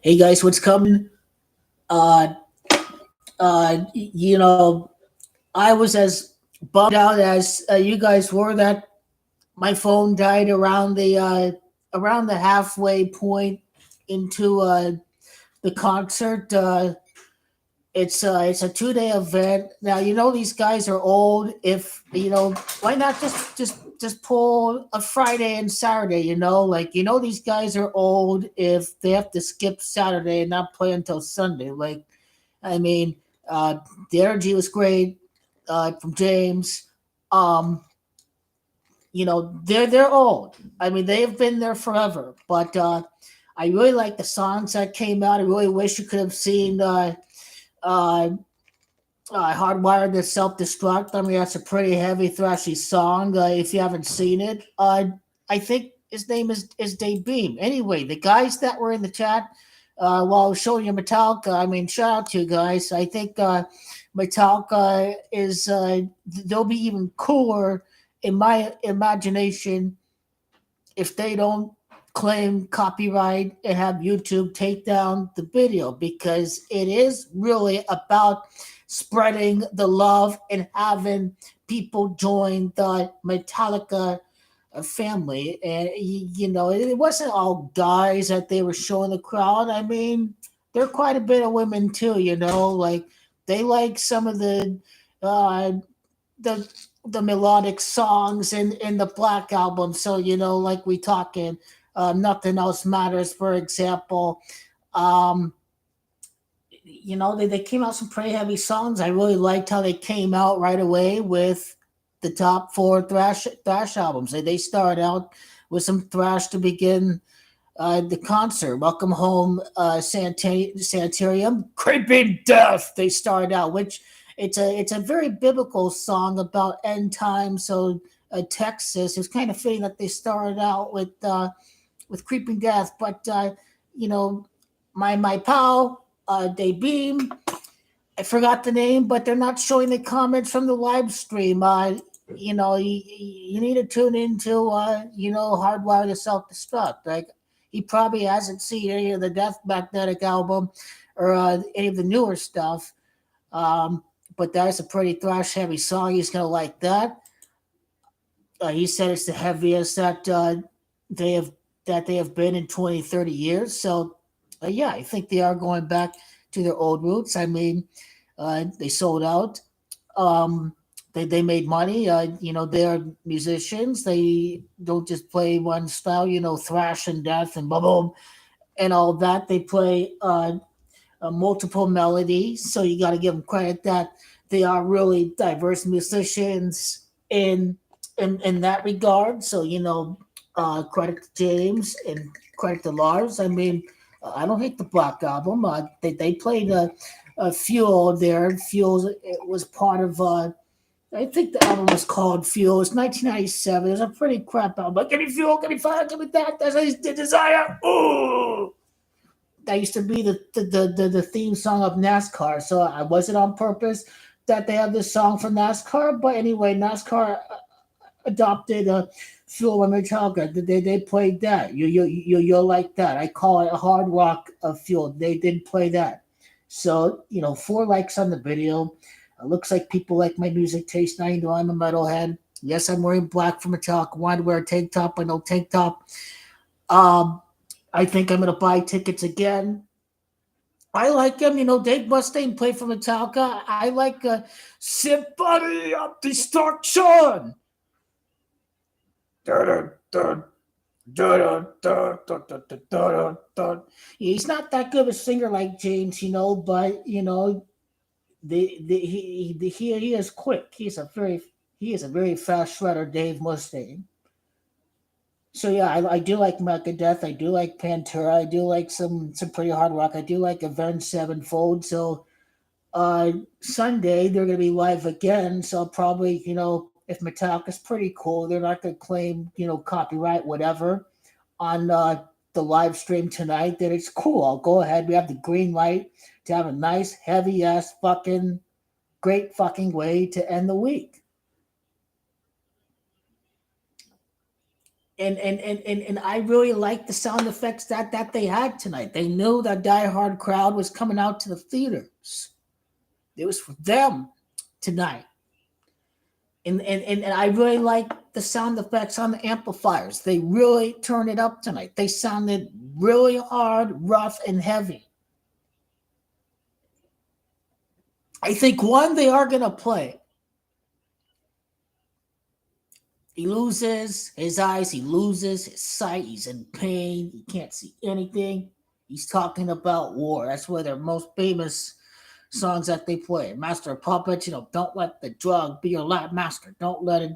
Hey guys, what's coming? Uh, you know, I was as bummed out as you guys were that my phone died around the halfway point into the concert. It's a 2 day event. Now you know these guys are old. If you know, why not just pull a Friday and Saturday? Like these guys are old if they have to skip Saturday and not play until Sunday. Like I mean, the energy was great from James. Um, they're old. I mean, they have been there forever. But I really like the songs that came out. I really wish you could have seen uh, Hardwired to Self Destruct. I mean, that's a pretty heavy, thrashy song. If you haven't seen it, I think his name is Dave Beam. Anyway, the guys that were in the chat while I was showing you Metallica, I mean, shout out to you guys. I think Metallica is, they'll be even cooler in my imagination if they don't claim copyright and have YouTube take down the video because it is really about spreading the love and having people join the Metallica family. And, it wasn't all guys that they were showing the crowd. I mean, there are quite a bit of women too, like they like some of uh, the the melodic songs in the Black album. So like we talking, nothing else matters. For example, um, they came out some pretty heavy songs. I really liked how they came out right away with the top four thrash albums. They started out with some thrash to begin the concert. Welcome Home, Sanitarium, Creeping Death. They started out, which it's a very biblical song about end time. So Texas, it's kind of fitting that they started out with Creeping Death. But you know, my pal Dave Beam, I forgot the name, but they're not showing the comments from the live stream. You need to tune into Hardwire to Self Destruct. Like he probably hasn't seen any of the Death Magnetic album or any of the newer stuff. But that's a pretty thrash heavy song. He's gonna like that. He said it's the heaviest they have they have been in 20, 30 years. So yeah, I think they are going back to their old roots. I mean, they sold out. They made money. They're musicians. They don't just play one style. Thrash and death and boom, boom and all that. They play multiple melodies. So you got to give them credit that they are really diverse musicians in that regard. So credit to James and credit to Lars. I mean, I don't hate the Black album. They played a Fuel there. Fuel it was part of. I think the album was called Fuel. It's 1997. It was a pretty crap album. But give me fuel, give me fire, give me that. That's the desire. Ooh. That used to be the theme song of NASCAR. So I wasn't on purpose that they have this song from NASCAR. But anyway, NASCAR adopted Fuel by Metallica. They played that. You'll like that. I call it a hard rock of Fuel. They did play that. So 4 likes on the video. Looks like people like my music taste. Now you know I'm a metalhead. Yes, I'm wearing black for Metallica. Wanted to wear a tank top, but no tank top. I think I'm gonna buy tickets again. I like him. Dave Mustaine played for Metallica. I like Symphony of Destruction. Dun, dun, dun, dun, dun, dun, dun, dun, dun. He's not that good of a singer like James, but he is quick. He is a very fast shredder, Dave Mustaine. So yeah, I do like Megadeth. I do like Pantera. I do like some pretty hard rock. I do like Avenged Sevenfold. So Sunday they're gonna be live again. So probably if Metallica's pretty cool, they're not gonna claim copyright whatever on the live stream tonight. Then it's cool. I'll go ahead. We have the green light to have a nice heavy ass fucking great fucking way to end the week. And I really like the sound effects that they had tonight. They knew that Die Hard crowd was coming out to the theaters. It was for them tonight. And I really like the sound effects on the amplifiers. They really turned it up tonight. They sounded really hard, rough, and heavy. I think one they are gonna play. He loses his eyes, he loses his sight, he's in pain, he can't see anything. He's talking about war. That's one of their most famous songs that they play. Master of Puppets, don't let the drug be your lab master. Don't let it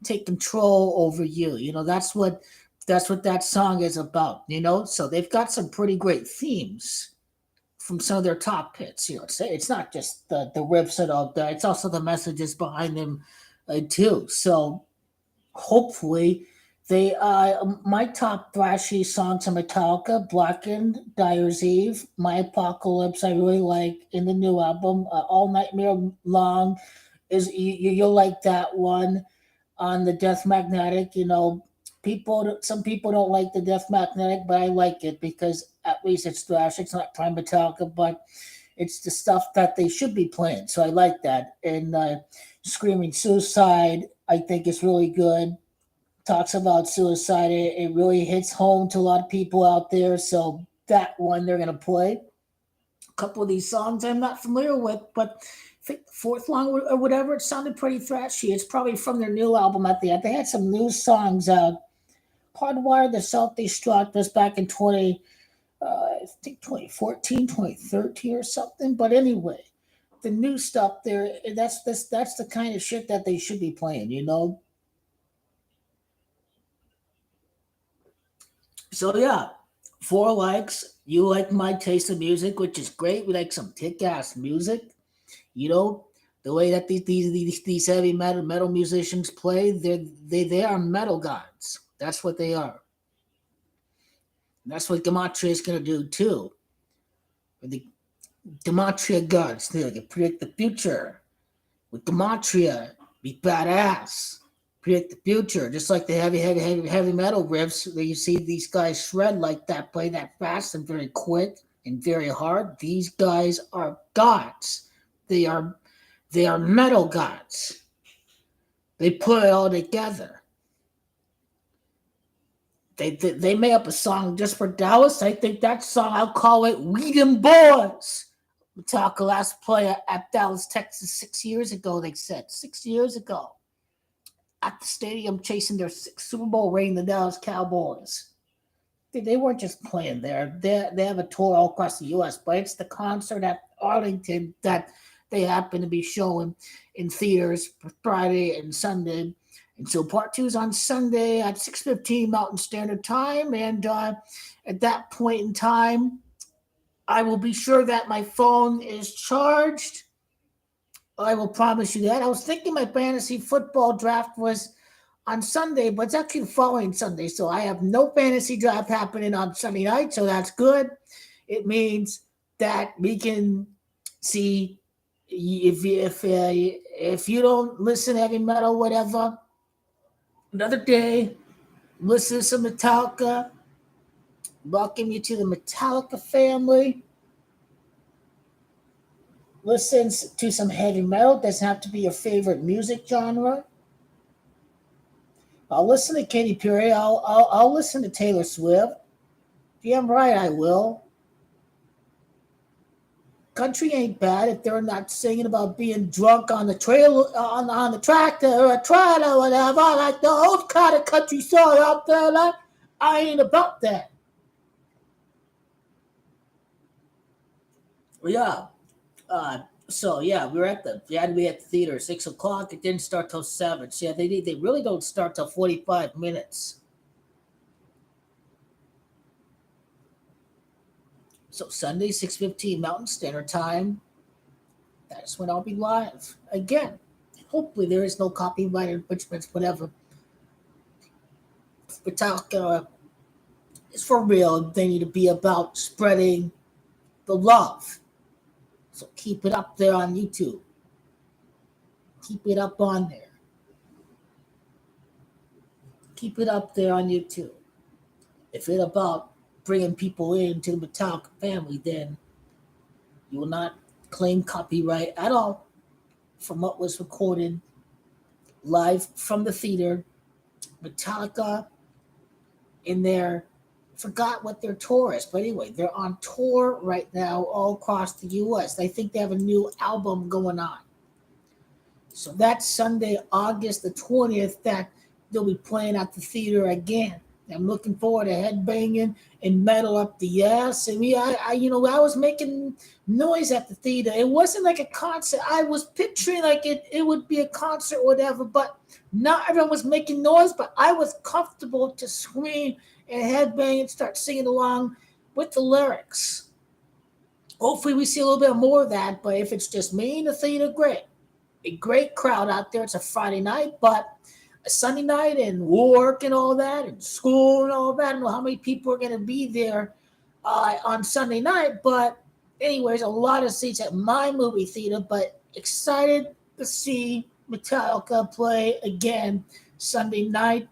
take control over you. That's what that song is about. So they've got some pretty great themes from some of their top hits. It's not just the riffs and all that, it's also the messages behind them too. So hopefully they my top thrashy songs are Metallica, Blackened, Dyers Eve, My Apocalypse. I really like in the new album. All Nightmare Long is you'll like that one. On the Death Magnetic, some people don't like the Death Magnetic, but I like it because at least it's thrash. It's not prime Metallica, but it's the stuff that they should be playing. So I like that. And Screaming Suicide, I think is really good. Talks about suicide. It really hits home to a lot of people out there. So that one they're gonna play. A couple of these songs I'm not familiar with, but I think the fourth one or whatever, it sounded pretty thrashy. It's probably from their new album at the end. They had some new songs out. Hardwired, the Self Destruct was back in 20, I think 2014, 2013 or something. But anyway, the new stuff there, that's the kind of shit that they should be playing. So yeah, four likes. You like my taste of music, which is great. We like some kick ass music. You know the way that these heavy metal musicians play. They are metal gods. That's what they are. And that's what Gematria is gonna do too. The Gematria gods, they can predict the future. With Gematria, be badass. Predict the future, just like the heavy metal riffs that you see these guys shred like that, play that fast and very quick and very hard. These guys are gods. They are they are metal gods. They put it all together. They made up a song just for Dallas. I think that song, I'll call it "We Them Boys." Metallica last play at Dallas, Texas 6 years ago. They said 6 years ago at the stadium, chasing their sixth Super Bowl ring, the Dallas Cowboys. They weren't just playing there. They have a tour all across the U.S., but it's the concert at Arlington that they happen to be showing in theaters for Friday and Sunday. And so part two is on Sunday at 6:15 Mountain Standard Time. And at that point in time, I will be sure that my phone is charged. I will promise you that. I was thinking my fantasy football draft was on Sunday, but it's actually the following Sunday. So I have no fantasy draft happening on Sunday night. So that's good. It means that we can see if you don't listen to heavy metal, whatever, another day, listen to some Metallica. Welcome you to the Metallica family. Listen to some heavy metal. Doesn't have to be your favorite music genre. I'll listen to Katy Perry. I'll listen to Taylor Swift. Damn right I will. Country ain't bad if they're not singing about being drunk on the trail on the tractor or a trailer or whatever. Like the old kind of country song out there. Like I ain't about that. Yeah. So yeah, we had to be at the theater 6 o'clock. It didn't start till 7. So yeah, they really don't start till 45 minutes. So Sunday 6:15 Mountain Standard Time. That's when I'll be live again. Hopefully there is no copyright infringements, whatever. Metallica is for real. They need to be about spreading the love. So keep it up there on YouTube. Keep it up on there. Keep it up there on YouTube. If it's about bringing people into the Metallica family, then you will not claim copyright at all from what was recorded live from the theater. Metallica in their forgot what their tour is, but anyway, they're on tour right now all across the US. I think they have a new album going on. So that's Sunday, August the 20th, that they'll be playing at the theater again. I'm looking forward to headbanging and metal up the ass. I mean, I was making noise at the theater. It wasn't like a concert. I was picturing like it would be a concert or whatever, but not everyone was making noise, but I was comfortable to scream and headbang and start singing along with the lyrics. Hopefully we see a little bit more of that, but if it's just me in the theater, great. A great crowd out there. It's a Friday night, but a Sunday night and work and all that and school and all that. I don't know how many people are going to be there on Sunday night, but anyways, a lot of seats at my movie theater, but excited to see Metallica play again Sunday night.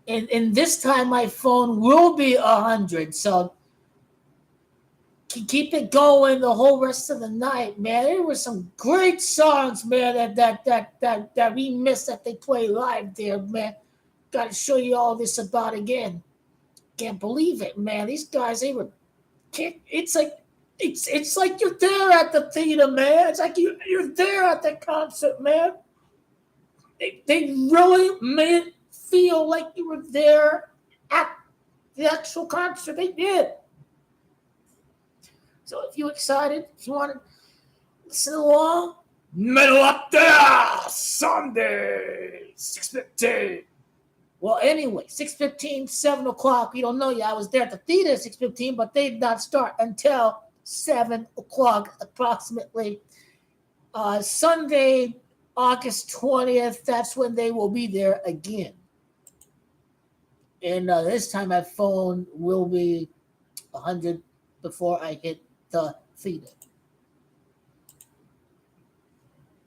And this time my phone will be 100, so keep it going the whole rest of the night, man. There were some great songs, man, that we missed that they play live there, man. Got to show you all this about again. Can't believe it, man. These guys, they were it's like you're there at the theater, man. It's like you're there at the concert, man. They really made it feel like you were there at the actual concert. They did. So if you're excited, if you want to listen along, Metal Up There, Sunday, 6:15. Well, anyway, 6:15, 7 o'clock. We don't know yet. I was there at the theater at 6:15, but they did not start until 7 o'clock approximately. Sunday, August 20th, that's when they will be there again. And this time my phone will be 100 before I hit the theater.